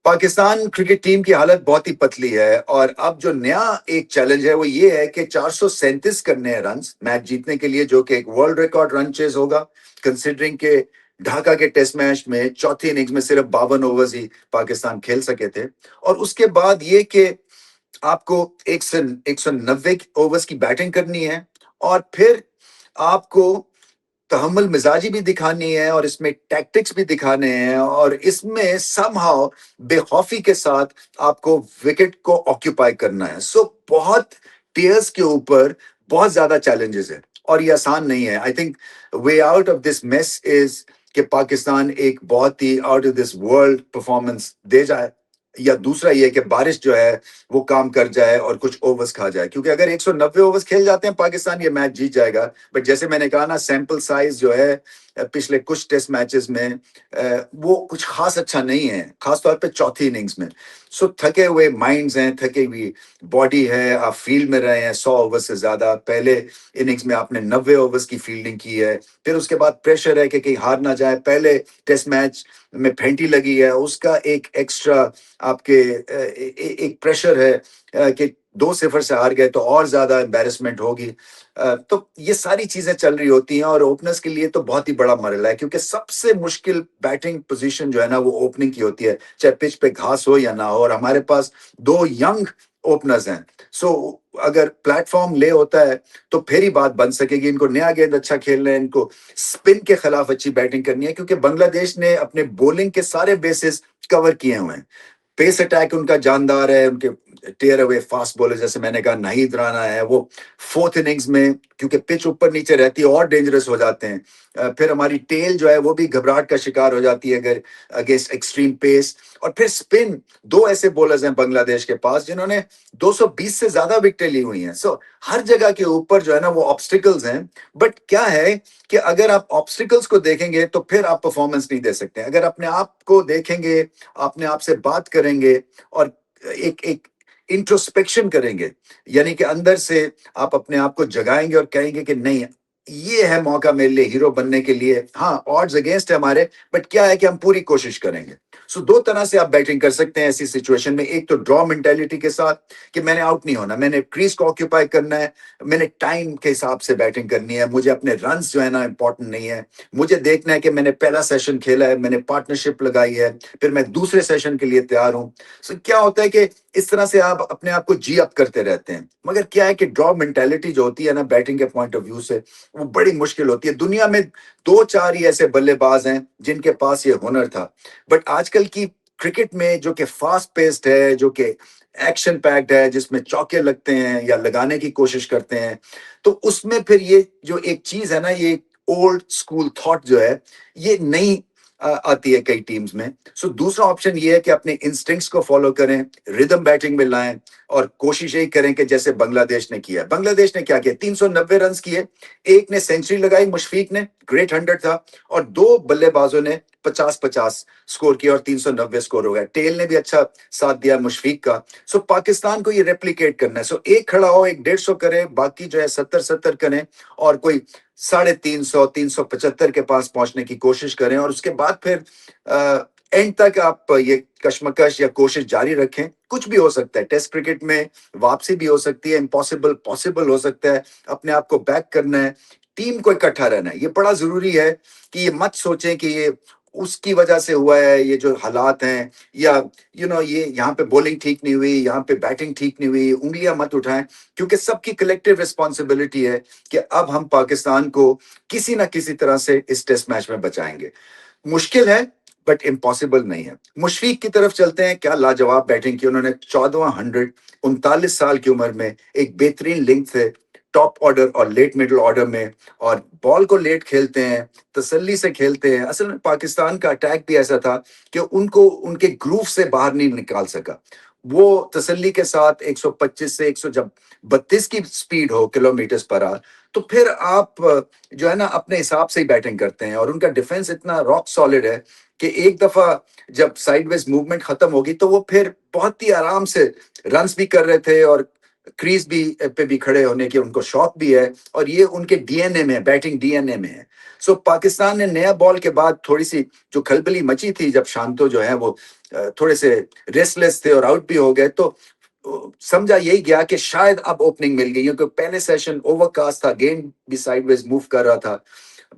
Pakistan cricket team کی حالت بہت ہی پتلی ہے اور اب جو نیا ایک چیلنج ہے وہ یہ ہے کہ 437 کرنے ہیں رنز میچ جیتنے کے لیے، جو کہ ایک ورلڈ ریکارڈ رن چیز ہوگا، کنسیڈرنگ کہ ڈھاکہ کے ٹیسٹ میچ میں چوتھی اننگز میں صرف 52 اوورز ہی پاکستان کھیل سکے تھے۔ اور اس کے بعد یہ کہ آپ کو 190 اوورز کی بیٹنگ کرنی ہے، اور پھر آپ کو تحمل مزاجی بھی دکھانی ہے، اور اس میں ٹیکٹکس بھی دکھانے ہیں، اور اس میں سم ہاؤ بے خوفی کے ساتھ آپ کو وکٹ کو آکیوپائی کرنا ہے۔ سو بہت ٹیئرز کے اوپر بہت زیادہ چیلنجز ہیں، اور یہ آسان نہیں ہے۔ I think way out of this mess is کہ پاکستان ایک بہت ہی out of this world performance دے جائے، یا دوسرا یہ کہ بارش جو ہے وہ کام کر جائے اور کچھ اوورز کھا جائے، کیونکہ اگر 190 اوورز کھیل جاتے ہیں پاکستان یہ میچ جیت جائے گا۔ بٹ جیسے میں نے کہا نا، سیمپل سائز جو ہے پچھلے کچھ ٹیسٹ میچز میں وہ کچھ خاص اچھا نہیں ہے، خاص طور پہ چوتھی اننگز میں۔ سو تھکے ہوئے مائنڈز ہیں، تھکی ہوئی باڈی ہے، آپ فیلڈ میں رہے ہیں 100 اوور سے زیادہ، پہلے اننگز میں آپ نے 90 اوورز کی فیلڈنگ کی ہے، پھر اس کے بعد پریشر ہے کہ کہیں ہار نہ جائے، پہلے ٹیسٹ میچ میں پھینٹی لگی ہے، اس کا ایک ایکسٹرا آپ کے ایک پریشر ہے کہ 2-0 سے ہار گئے تو اور زیادہ امبیرسمنٹ ہوگی۔ تو یہ ساری چیزیں چل رہی ہوتی ہیں، اور اوپنرز کے لیے تو بہت ہی بڑا مرحلہ ہے، کیونکہ سب سے مشکل بیٹنگ پوزیشن جو ہے نا وہ اوپننگ کی ہوتی ہے، چاہے پچ پہ گھاس ہو یا نہ ہو، اور ہمارے پاس 2 ینگ اوپنرز ہیں۔ سو اگر پلیٹ فارم لے ہوتا ہے تو پھر ہی بات بن سکے گی۔ ان کو نیا گیند اچھا کھیلنا ہے، ان کو سپن کے خلاف اچھی بیٹنگ کرنی ہے، کیونکہ بنگلہ دیش نے اپنے بولنگ کے سارے بیسز کور کیے ہوئے ہیں۔ پیس اٹیک ان کا جاندار ہے، ان کے ٹیئر اوے فاسٹ بولر جیسے میں نے کہا ناہید رانا ہے، وہ 4th اننگز میں کیونکہ پچ اوپر نیچے رہتی ہے اور ڈینجرس ہو جاتے ہیں۔ پھر ہماری ٹیل جو ہے وہ بھی گھبراہٹ کا شکار ہو جاتی ہے اگر اگینسٹ ایکسٹریم پیس۔ اور پھر سپن، 2 ایسے بولرز ہیں بنگلہ دیش کے پاس جنہوں نے 220 سے زیادہ وکٹیں لی ہوئی ہیں۔ سو ہر جگہ کے اوپر جو ہے نا وہ آبسٹیکلز ہیں، بٹ کیا ہے کہ اگر آپ آبسٹیکلز کو دیکھیں گے تو پھر آپ پرفارمنس نہیں دے سکتے۔ اگر اپنے آپ کو دیکھیں گے، اپنے آپ سے بات کریں گے، اور ایک انٹروسپیکشن کریں گے، یعنی کہ اندر سے آپ اپنے آپ کو جگائیں گے اور کہیں گے کہ نہیں، یہ ہے موقع میرے لیے ہیرو بننے کے لیے۔ ہاں آڈز اگینسٹ ہے ہمارے، بٹ کیا ہے کہ ہم پوری کوشش کریں گے۔ سو 2 طرح سے آپ بیٹنگ کر سکتے ہیں ایسی سچویشن میں، ایک تو ڈرا مینٹیلٹی کے ساتھ کہ میں نے آؤٹ نہیں ہونا، میں نے کریز کو آکیوپائی کرنا ہے، میں نے ٹائم کے حساب سے بیٹنگ کرنی ہے، مجھے اپنے رنز جو ہے نا امپورٹنٹ نہیں ہے، مجھے دیکھنا ہے کہ میں نے پہلا سیشن کھیلا ہے، میں نے پارٹنرشپ لگائی ہے، پھر میں دوسرے سیشن کے لیے تیار ہوں۔ سو کیا ہوتا ہے کہ اس طرح سے آپ اپنے آپ کو جی اپ کرتے رہتے ہیں، مگر کیا ہے کہ ڈرا مینٹیلٹی جو ہوتی ہے نا بیٹنگ کے پوائنٹ آف ویو سے، وہ بڑی مشکل ہوتی ہے۔ دنیا میں 2-4 ہی ایسے بلے باز ہیں جن کے پاس یہ ہنر تھا، بٹ آج کل کی کرکٹ میں جو کہ فاسٹ پیسڈ ہے، جو کہ ایکشن پیکڈ ہے، جس میں چوکے لگتے ہیں یا لگانے کی کوشش کرتے ہیں، تو اس میں پھر یہ جو ایک چیز ہے نا، یہ اولڈ اسکول تھاٹ جو ہے یہ نہیں آتی ہے کئی ٹیمز میں۔ سو دوسرا آپشن یہ ہے کہ اپنے انسٹنکٹس کو فالو کریں، ردم بیٹنگ میں لائیں، اور کوشش یہی کریں کہ جیسے بنگلہ دیش نے کیا۔ بنگلہ دیش نے کیا 390 رنز کیے، ایک نے سینچری لگائی مشفیق نے، گریٹ 100 تھا، اور 2 بلے بازوں نے 50-50 سکور کیا اور 390 سکور ہو گیا۔ ٹیل نے بھی اچھا ساتھ دیا مشفیق کا۔ سو پاکستان کو یہ ریپلیکیٹ کرنا ہے، سو ایک کھڑا ہو، ایک 150 کرے، باقی جو ہے 70-70 کریں، اور کوئی 350-375 کے پاس پہنچنے کی کوشش کریں، اور اس کے بعد پھر اینڈ تک آپ یہ کشمکش یا کوشش جاری رکھیں۔ کچھ بھی ہو سکتا ہے ٹیسٹ کرکٹ میں، واپسی بھی ہو سکتی ہے، امپاسبل پاسبل ہو سکتا ہے۔ اپنے آپ کو بیک کرنا ہے، ٹیم کو اکٹھا رہنا ہے۔ یہ بڑا ضروری ہے کہ یہ مت سوچیں کہ یہ اس کی وجہ سے ہوا ہے، یہ جو حالات ہیں، یا یہ یہاں پہ بولنگ ٹھیک نہیں ہوئی، یہاں پہ بیٹنگ ٹھیک نہیں ہوئی، انگلیاں مت اٹھائیں، کیونکہ سب کی کلیکٹیو ریسپانسبلٹی ہے کہ اب ہم پاکستان کو کسی نہ کسی طرح سے اس ٹیسٹ میچ میں بچائیں گے۔ مشکل ہے بٹ امپاسبل نہیں ہے۔ مشفیق کی طرف چلتے ہیں، کیا لاجواب بیٹنگ کی انہوں نے، 14واں 100، 39 سال کی عمر میں، ایک بہترین لنک تھے ٹاپ آرڈر اور لیٹ مڈل آرڈر میں، اور بال کو لیٹ کھیلتے ہیں، تسلی سے کھیلتے ہیں۔ اصل میں پاکستان کا اٹیک بھی ایسا تھا کہ ان کو ان کے گروو سے باہر نہیں نکال سکا۔ وہ تسلی کے ساتھ 125 سے 100 جب 32 کی سپیڈ ہو کلومیٹرز پر آور، تو پھر آپ جو ہے نا اپنے حساب سے ہی بیٹنگ کرتے ہیں، اور ان کا ڈیفنس اتنا راک سالڈ ہے کہ ایک دفعہ جب سائیڈ ویز موومنٹ ختم ہوگی تو وہ پھر بہت ہی آرام سے رنز بھی کر رہے تھے، اور کریز بھی پہ بھی کھڑے ہونے کی ان کو شوق بھی ہے، اور یہ ان کے ڈی این اے میں، بیٹنگ ڈی این اے میں ہے۔ سو پاکستان نے نیا بال کے بعد تھوڑی سی جو کھلبلی مچی تھی جب شانتو جو ہے وہ थोड़े से रेस्टलेस थे और आउट भी हो गए, तो समझा यही गया कि शायद अब ओपनिंग मिल गई, क्योंकि पहले सेशन ओवरकास्ट था, गेंद भी साइडवेज मूव कर रहा था।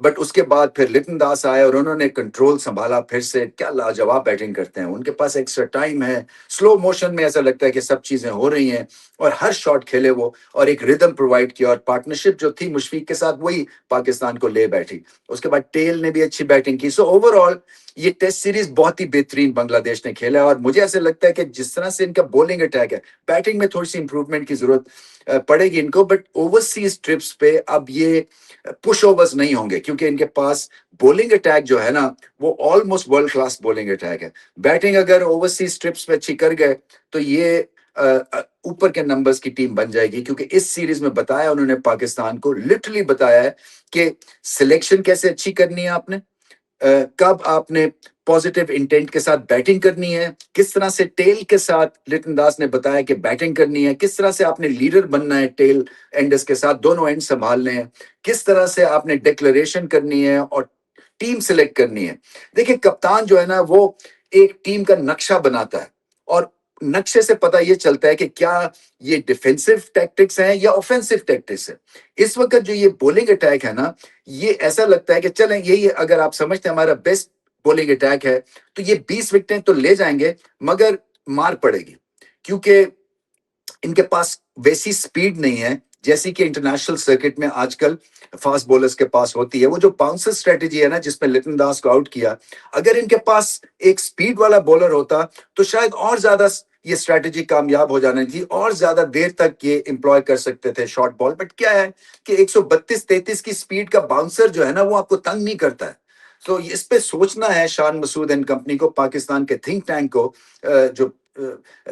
बट उसके बाद फिर लिटन दास आए और उन्होंने कंट्रोल संभाला फिर से। क्या लाजवाब बैटिंग करते हैं, उनके पास एक्स्ट्रा टाइम है, स्लो मोशन में ऐसा लगता है कि सब चीजें हो रही हैं, और हर शॉट खेले वो, और एक रिदम प्रोवाइड किया, और पार्टनरशिप जो थी मुशफीक के साथ वही पाकिस्तान को ले बैठी। उसके बाद टेल ने भी अच्छी बैटिंग की। सो ओवरऑल ये टेस्ट सीरीज बहुत ही बेहतरीन बांग्लादेश ने खेला, और मुझे ऐसे लगता है कि जिस तरह से इनका बॉलिंग अटैक है, बैटिंग में थोड़ी सी इंप्रूवमेंट की जरूरत पड़ेगी इनको, बट ओवरसीज ट्रिप्स पे अब ये पुश ओवर्स नहीं होंगे, क्योंकि इनके पास बॉलिंग अटैक जो है ना वो almost world class bowling attack है। बैटिंग अगर ओवरसीज ट्रिप्स पे अच्छी कर गए तो ये ऊपर के नंबर्स की टीम बन जाएगी, क्योंकि इस सीरीज में बताया उन्होंने, पाकिस्तान को लिटरली बताया है कि सिलेक्शन कैसे अच्छी करनी है आपने, कब आपने पॉजिटिव इंटेंट के साथ बैटिंग करनी है, किस तरह से टेल के साथ लिटन दास ने बताया कि बैटिंग करनी है, किस तरह से आपने लीडर बनना है, टेल एंडर्स के साथ दोनों एंड संभालने हैं, किस तरह से आपने डिक्लेरेशन करनी है और टीम सिलेक्ट करनी है। देखिए कप्तान जो है ना वो एक टीम का नक्शा बनाता है, और नक्शे से पता ये चलता है कि क्या ये डिफेंसिव टैक्टिक्स हैं या ऑफेंसिव टैक्टिक्स है। इस वक्त जो ये बॉलिंग अटैक है ना, ये ऐसा लगता है कि चलें यही अगर आप समझते हैं हमारा बेस्ट बॉलिंग अटैक है, तो ये 20 विकेटें तो ले जाएंगे, मगर मार पड़ेगी, क्योंकि इनके पास वैसी स्पीड नहीं है जैसी कि इंटरनेशनल सर्किट में आजकल फास्ट बॉलर्स के पास होती है। वो जो बाउंसर स्ट्रेटेजी है ना जिसमें लिटन दास को आउट किया, अगर इनके पास एक स्पीड वाला बॉलर होता तो शायद और ज्यादा ये स्ट्रेटेजी कामयाब हो जानी थी, और ज्यादा देर तक ये एम्प्लॉय कर सकते थे शॉर्ट बॉल। बट क्या है कि 132-33 की स्पीड का बाउंसर जो है ना वो आपको तंग नहीं करता है। तो इस पे सोचना है शान मसूद एंड कंपनी को, पाकिस्तान के थिंक टैंक को, जो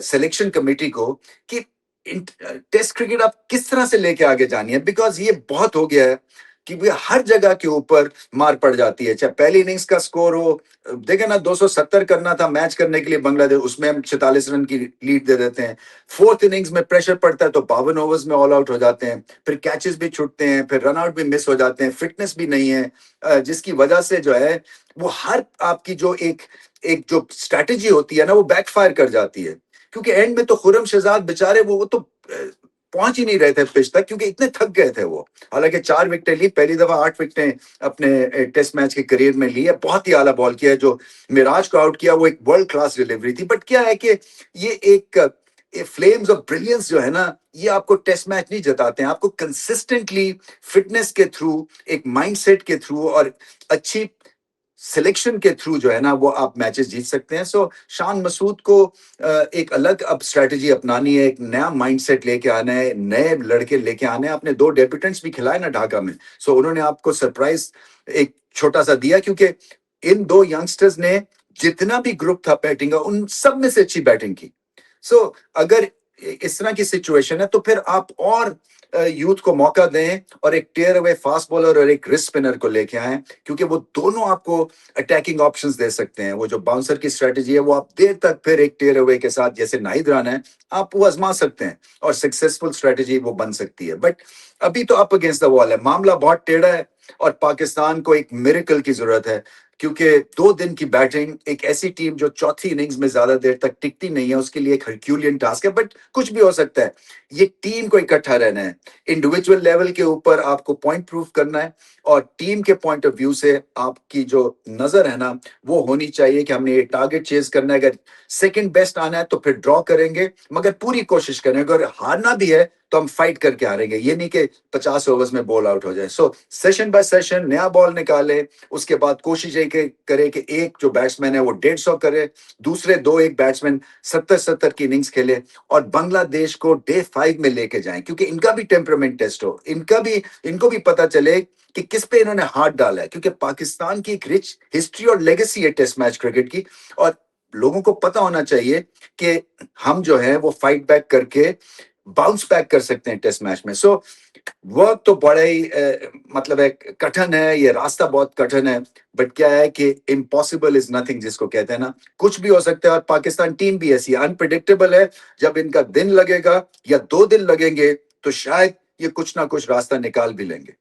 सिलेक्शन कमेटी को, कि टेस्ट क्रिकेट आप किस तरह से लेके आगे जानी है, बिकॉज ये बहुत हो गया है कि हर जगह के ऊपर मार पड़ जाती है। चाहे पहली इनिंग्स का स्कोर हो, देखे ना 270 करना था मैच करने के लिए बांग्लादेश, उसमें हम 46 रन की लीड दे देते हैं। फोर्थ इनिंग्स में प्रेशर पड़ता है तो 52 ओवर्स में ऑल आउट हो जाते हैं, फिर कैचेस भी छूटते हैं, फिर रन आउट भी मिस हो जाते हैं, फिटनेस भी नहीं है, जिसकी वजह से जो है वो हर आपकी जो एक एक जो स्ट्रैटेजी होती है ना वो बैकफायर कर जाती है। क्योंकि एंड में तो खुरम शहजाद बेचारे वो तो पहुंच ही नहीं रहे थे पिच तक, क्योंकि इतने थक गए थे वो। हालांकि 4 विकेटें ली, पहली दफा 8 विकेटें अपने टेस्ट मैच के करियर में ली है। बहुत ही आला बॉल किया है, जो मिराज को आउट किया वो एक वर्ल्ड क्लास डिलीवरी थी। बट क्या है कि ये एक फ्लेम्स ऑफ ब्रिलियंस जो है ना, ये आपको टेस्ट मैच नहीं जताते हैं, आपको कंसिस्टेंटली फिटनेस के थ्रू, एक माइंडसेट के थ्रू और अच्छी सिलेक्शन के थ्रू जो है ना वो आप मैचेस जीत सकते हैं। सो शान मसूद को एक अलग अब स्ट्रेटजी अपनानी है, एक नया माइंडसेट लेके आना है, नए लड़के लेके आने हैं। आपने 2 डेब्यूटेंट्स भी खिलाए ना ढाका में, सो उन्होंने आपको सरप्राइज एक छोटा सा दिया, क्योंकि इन 2 यंगस्टर्स ने जितना भी ग्रुप था बैटिंग का उन सब में से अच्छी बैटिंग की। सो अगर इस तरह की सिचुएशन है तो फिर आप और यूथ को मौका दें, और एक टेयर अवे फास्ट बॉलर और एक रिस्ट स्पिनर को लेके आए, क्योंकि वो दोनों आपको अटैकिंग ऑप्शंस दे सकते हैं। वो जो बाउंसर की स्ट्रेटजी है वो आप देर तक फिर एक टेयर अवे के साथ, जैसे नाहिद राना है, आप वो आजमा सकते हैं, और सक्सेसफुल स्ट्रेटजी वो बन सकती है। बट अभी तो अप अगेंस्ट द वॉल है, मामला बहुत टेढ़ा है, और पाकिस्तान को एक मिरेकल की जरूरत है, क्योंकि 2 दिन की बैटिंग, एक ऐसी टीम जो चौथी इनिंग्स में ज्यादा देर तक टिकती नहीं है, उसके लिए एक हरक्यूलियन टास्क है। बट कुछ भी हो सकता है, ये टीम को इकट्ठा रहना है, इंडिविजुअल लेवल के ऊपर आपको पॉइंट प्रूव करना है, और टीम के पॉइंट ऑफ व्यू से आपकी जो नजर है ना वो होनी चाहिए कि हमने ये टारगेट चेज करना है। अगर सेकंड बेस्ट आना है तो फिर ड्रॉ करेंगे, मगर पूरी कोशिश करेंगे। अगर हारना भी है तो हम फाइट करके हारेंगे, ये नहीं कि 50 ओवर्स में बॉल आउट हो जाए। सो सेशन बाय सेशन नया बॉल निकाले, उसके बाद कोशिश ये करे कि एक जो बैट्समैन है वो 150 करे, दूसरे 2 एक बैट्समैन 70-70 की इनिंग्स खेले, और बांग्लादेश को डे 5 में लेके जाएं, क्योंकि इनका भी टेम्परामेंट टेस्ट हो, इनको भी पता चले कि किस पे इन्होंने हाथ डाला है। क्योंकि पाकिस्तान की एक रिच हिस्ट्री और लेगेसी है टेस्ट मैच क्रिकेट की, और लोगों को पता होना चाहिए कि हम जो है वो फाइट बैक करके बाउंस बैक कर सकते हैं टेस्ट मैच में। सो वर्क तो बड़ा ही मतलब है, कठिन है, ये रास्ता बहुत कठिन है। बट क्या है कि इम्पॉसिबल इज नथिंग जिसको कहते हैं ना, कुछ भी हो सकता है। और पाकिस्तान टीम भी ऐसी अनप्रिडिक्टेबल है, जब इनका दिन लगेगा या 2 दिन लगेंगे तो शायद ये कुछ ना कुछ रास्ता निकाल भी लेंगे।